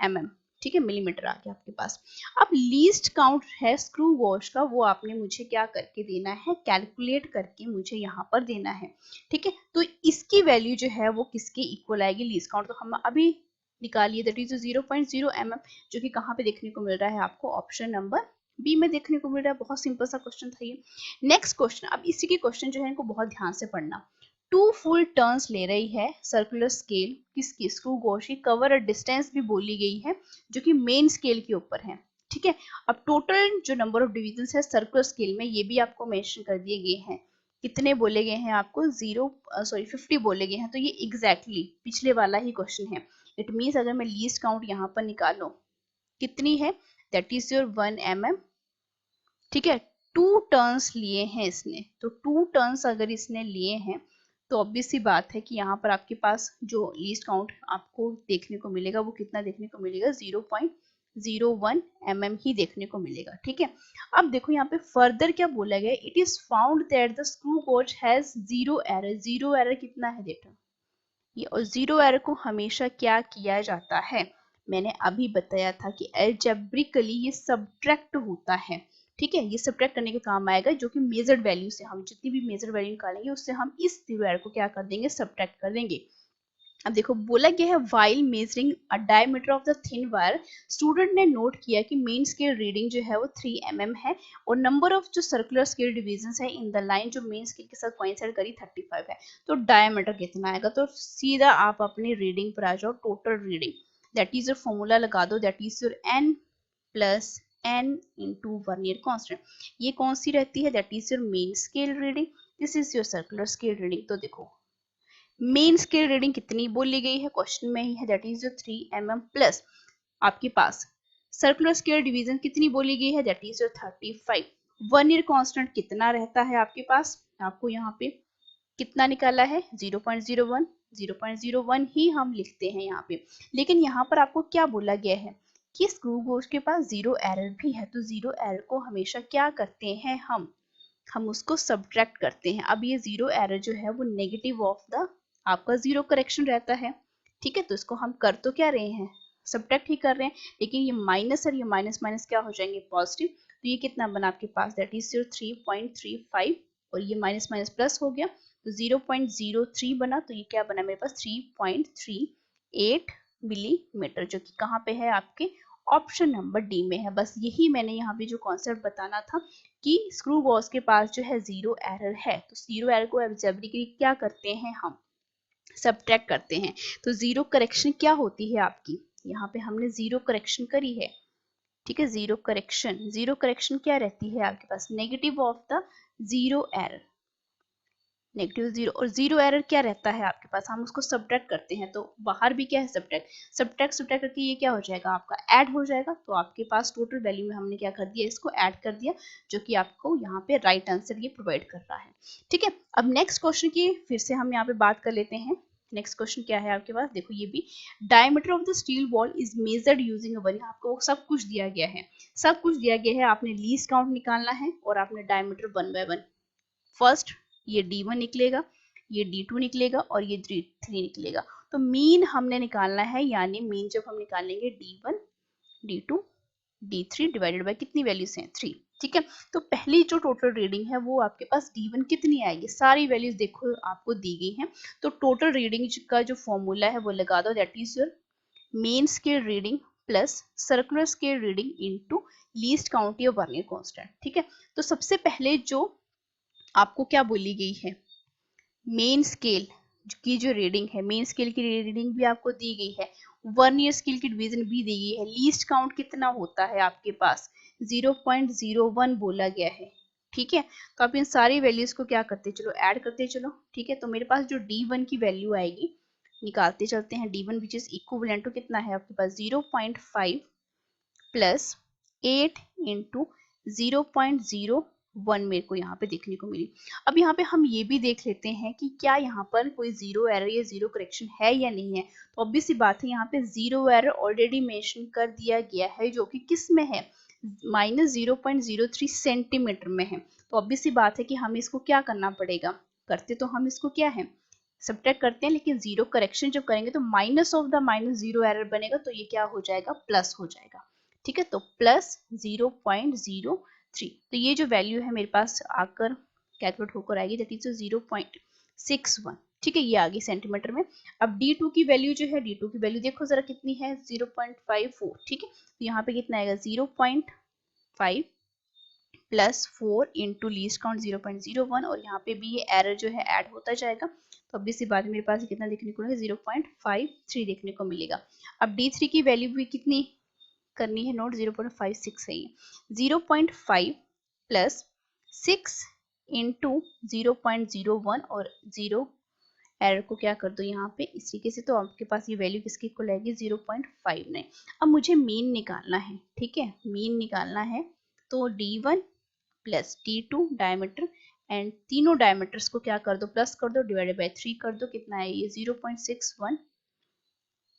mm। ठीक है, मिलीमीटर आ गया आपके पास। अब लीस्ट काउंट है स्क्रू वॉश का, वो आपने मुझे क्या करके देना है, कैलकुलेट करके मुझे यहाँ पर देना है। ठीक है, तो इसकी वैल्यू जो है वो किसके इक्वल आएगी, लीस्ट काउंट तो हम अभी निकालिए, दैट इज 0.0 mm, जो कि कहाँ पे देखने को मिल रहा है आपको, ऑप्शन नंबर बी में देखने को मिल रहा है। बहुत सिंपल सा क्वेश्चन था ये। नेक्स्ट क्वेश्चन, अब इसी के क्वेश्चन जो है इनको बहुत ध्यान से पढ़ना। 2 फुल टर्न्स ले रही है सर्कुलर स्केल किसकी, स्क्रू गॉश की, कवर और डिस्टेंस भी बोली गई है जो कि मेन स्केल के ऊपर है। ठीक है, अब टोटल जो नंबर ऑफ डिविजन्स है सर्कुलर स्केल में ये भी आपको मेंशन कर दिए गए हैं, कितने बोले गए हैं आपको, 50 बोले गए हैं। तो ये एग्जैक्टली पिछले वाला ही क्वेश्चन है। इट मीन्स अगर मैं लीस्ट काउंट यहाँ पर निकालूं कितनी है, दैट इज योर 1 mm। ठीक है, 2 टर्न्स लिए हैं इसने, तो 2 टर्न्स अगर इसने लिए हैं तो ऑब्वियस सी बात है कि यहाँ पर आपके पास जो लीस्ट काउंट आपको देखने को मिलेगा वो कितना देखने को मिलेगा, 0.01 mm ही देखने को मिलेगा। ठीक है, अब देखो यहाँ पे फर्दर क्या बोला गया, it is found that the screw gauge has 0 error. 0 error कितना है, देखो ये और जीरो एरर को हमेशा क्या किया जाता है, मैंने अभी बताया था कि अलजेब्रिकली ये सब्ट्रैक्ट होता है। ठीक है, ये सब्ट्रैक्ट करने के काम आएगा, जो कि मेजर्ड वैल्यू से हम जितनी भी मेजर्ड वैल्यू निकालेंगे उससे हम इस जीरो एरर को क्या कर देंगे, सब्ट्रैक्ट कर देंगे। अब देखो बोला गया है while measuring a diameter of the thin wire, student ने नोट किया कि मेन स्केल रीडिंग जो है वो 3 mm है और नंबर ऑफ जो सर्कुलर स्केल डिविजन है इन द लाइन जो मेन स्केल के साथ कोइंसाइड करी 35 है। तो डायमीटर कितना आएगा, तो सीधा आप अपनी रीडिंग पर आ जाओ, total reading that is your formula लगा दो, that is your n plus n into vernier constant. ये कौन सी रहती है, that is your main scale reading, this is your circular scale reading. तो देखो मेन स्केल रीडिंग कितनी बोली गई है, क्वेश्चन में ही है, दैट इज 3 mm प्लस आपके पास सर्कुलर स्केल डिवीजन कितनी बोली गई है, दैट इज 35। वर्नियर कांस्टेंट कितना रहता है आपके पास, आपको यहाँ पे कितना निकाला है 0.01, 0.01 ही हम लिखते हैं यहाँ पे। लेकिन यहाँ पर आपको क्या बोला गया है कि स्क्रू गोज के पास जीरो एरर भी है, तो जीरो एरर को हमेशा क्या करते हैं हम उसको सब्ट्रैक्ट करते हैं। अब ये जीरो एरर जो है वो नेगेटिव ऑफ द आपका जीरो करेक्शन रहता है। ठीक है, तो इसको हम कर तो क्या रहे हैं, सब्ट्रैक्ट ही कर रहे हैं, लेकिन ये माइनस और ये माइनस माइनस क्या हो जाएंगे, पॉजिटिव। तो ये कितना बना आपके पास, दैट इज 3.35 और ये माइनस माइनस प्लस हो गया तो 0.03 बना, तो ये क्या बना मेरे पास 3.38 मिलीमीटर, जो कि कहाँ पे है आपके ऑप्शन नंबर डी में है। बस यही मैंने यहाँ पे जो कॉन्सेप्ट बताना था कि स्क्रू गॉज के पास जो है जीरो एरर है, तो जीरो एरर को अलजेब्रिकली क्या करते हैं हम, सब्ट्रैक्ट करते हैं। तो जीरो करेक्शन क्या होती है आपकी, यहाँ पे हमने जीरो करेक्शन करी है। ठीक है, जीरो करेक्शन क्या रहती है आपके पास, negative of the zero error, negative zero. और जीरो एरर क्या रहता है आपके पास, हम उसको सब्ट्रैक्ट करते हैं, तो बाहर भी क्या है सब्ट्रैक्ट करके ये क्या हो जाएगा आपका ऐड हो जाएगा। तो आपके पास टोटल वैल्यू में हमने क्या कर दिया, इसको ऐड कर दिया, जो कि आपको यहाँ पे राइट आंसर ये प्रोवाइड कर रहा है। ठीक है, अब नेक्स्ट क्वेश्चन की फिर से हम यहाँ पे बात कर लेते हैं। नेक्स्ट क्वेश्चन क्या है आपके पास, देखो ये भी diameter of the steel ball is measured using a one, आपको सब कुछ दिया गया है, सब कुछ दिया गया है, आपने लीस्ट काउंट निकालना है और आपने डायमीटर 1 बाय 1। फर्स्ट ये D1 निकलेगा, ये D2 निकलेगा और ये D3 निकलेगा। तो मीन हमने निकालना है, यानी मीन जब हम निकालेंगे D1 D2 D3 divided by कितनी वैल्यूज हैं 3। ठीक है, तो पहली जो टोटल रीडिंग है वो आपके पास D1 कितनी आएगी, सारी वैल्यूज देखो आपको दी गई हैं। तो टोटल रीडिंग का जो फॉर्मूला है वो लगा दो, that is your main scale reading plus circular scale reading into least count या वर्नियर कांस्टेंट। ठीक है, तो सबसे पहले जो आपको क्या बोली गई है, मेन स्केल की जो रीडिंग है, मेन स्केल की रीडिंग भी आपको दी गई है, वर्नियर स्केल की डिवीजन भी दी गई है, लीस्ट काउंट कितना होता है आपके पास 0.01 बोला गया है। ठीक है, तो आप इन सारी वैल्यूज को क्या करते चलो, ऐड करते चलो। ठीक है, तो मेरे पास जो D1 की वैल्यू आएगी निकालते चलते हैं, D1 which is equivalent to कितना है आपके पास 0.5 प्लस 8 इंटू 0.01 मेरे को यहाँ पे देखने को मिली। अब यहाँ पे हम ये भी देख लेते हैं कि क्या यहाँ पर कोई जीरो एरर या जीरो करेक्शन है या नहीं है। तो ऑब्वियस सी बात है, यहाँ पे जीरो एरर ऑलरेडी मेंशन कर दिया गया है, जो कि किस में है, -0.03 सेंटीमीटर में है। तो ऑब्वियस सी बात है कि हमें इसको क्या करना पड़ेगा, करते तो हम इसको क्या है सब्ट्रैक्ट करते हैं, लेकिन जीरो करेक्शन जब करेंगे तो minus of the minus zero error बनेगा, तो ये क्या हो जाएगा, प्लस हो जाएगा। ठीक है, तो प्लस 0.03, तो ये जो वैल्यू है मेरे पास आकर कैलकुलेट होकर आएगी, दैट इज 0.61। ठीक है, ये आ गई सेंटीमीटर में। अब D2 की वैल्यू जो है, D2 की वैल्यू देखो जरा कितनी है 0.54। ठीक है, तो यहाँ पे कितना आएगा 0.5 प्लस 4 इंटू लीस्ट काउंट 0.01 और यहाँ पे भी ये एरर जो है ऐड होता जाएगा। तो अब इसी बात मेरे पास कितना देखने को मिलेगा 0.53 देखने को मिलेगा। अब D3 की वैल्यू भी कितनी करनी है नोट, 0.56 है ये, 0.5 प्लस 6 इंटू 0.01 और 0 एरर को क्या कर दो यहाँ पे इस तरीके से, तो आपके पास ये वैल्यू किसकी इक्वल आएगी 0.59। अब मुझे मीन निकालना है। ठीक है, मीन निकालना है, तो D1 plus D2 diameter and तीनों डायमीटर्स को क्या कर दो, प्लस कर दो, डिवाइडेड बाय 3 कर दो, कितना है ये 0.61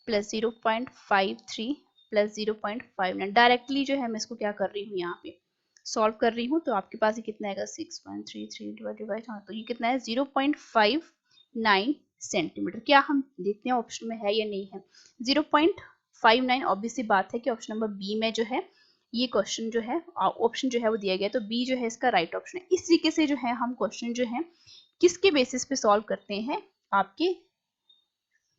प्लस 0.53 प्लस 0.59। डायरेक्टली जो है मैं इसको क्या कर रही हूँ यहाँ पे सॉल्व कर रही हूँ, तो आपके पास ये कितना आएगा 6133 डिवाइडेड बाय, हाँ तो ये कितना है 0.59 सेंटीमीटर। क्या हम देखते हैं ऑप्शन में है या नहीं है? 0.59। ऑब्वियसली बात है कि ऑप्शन नंबर बी में जो है ये क्वेश्चन जो है ऑप्शन जो है वो दिया गया, तो बी जो है इसका राइट ऑप्शन है। इस तरीके से जो है हम क्वेश्चन जो है किसके बेसिस पे सॉल्व करते हैं? आपके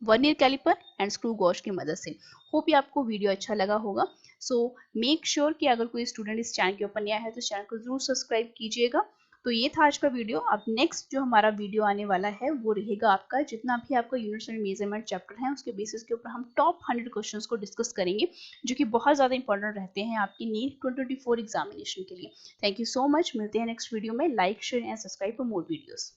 vernier caliper and screw gauge की मदद से। होप ये आपको वीडियो अच्छा लगा होगा। सो मेक श्योर कि अगर कोई स्टूडेंट इस चैनल के ऊपर नया है तो चैनल को जरूर सब्सक्राइब कीजिएगा। तो ये था आज का वीडियो। अब नेक्स्ट जो हमारा वीडियो आने वाला है वो रहेगा आपका जितना भी आपका यूनिट्स एंड मेजरमेंट चैप्टर है उसके बेसिस के ऊपर हम टॉप 100 क्वेश्चंस को डिस्कस करेंगे जो कि बहुत ज़्यादा इंपॉर्टेंट रहते हैं आपकी नीट 2024 एग्जामिनेशन के लिए। Thank you so much. मिलते हैं नेक्स्ट वीडियो में। Like share and subscribe for more videos.